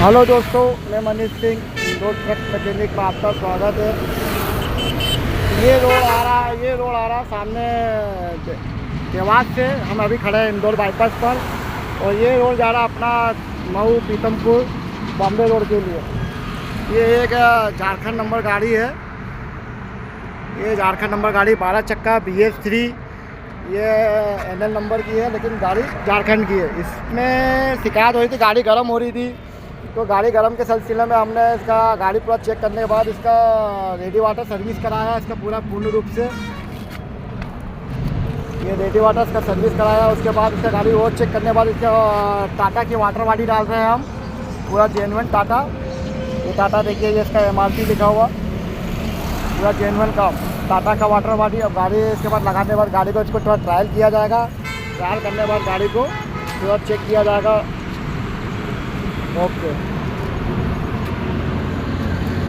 Hello दोस्तों, मैं Manish Singh, Indore truck mechanic में आपका स्वागत है। ये रोड आ रहा है सामने देवास से। हम अभी खड़े हैं इंदौर बाईपास पर, और ये रोड जा रहा है अपना मऊ पीतमपुर बॉम्बे रोड के लिए। ये एक झारखंड नंबर गाड़ी है। ये झारखंड नंबर गाड़ी 12 चक्का BS3, ये NL नंबर की है, लेकिन गाड़ी झारखंड की है। इसमें शिकायत हो रही थी, गाड़ी गर्म हो रही थी, तो गाड़ी गर्म के सिलसिले में हमने इसका गाड़ी पूरा चेक करने के बाद इसका रेडी वाटर सर्विस कराया है। इसका पूर्ण रूप से ये रेडी वाटर इसका सर्विस कराया। उसके बाद इसका गाड़ी और चेक करने के बाद इसका टाटा की वाटर बॉडी डाल रहे हैं हम, पूरा जेन्युइन टाटा। ये टाटा देखिए, ये इसका MRP लिखा हुआ, पूरा जेन्युइन का टाटा का वाटर बॉडी। अब गाड़ी इसके बाद लगाने के बाद गाड़ी को इसको थोड़ा ट्रायल किया जाएगा। ट्रायल करने के बाद गाड़ी को थोड़ा चेक किया जाएगा। ओके।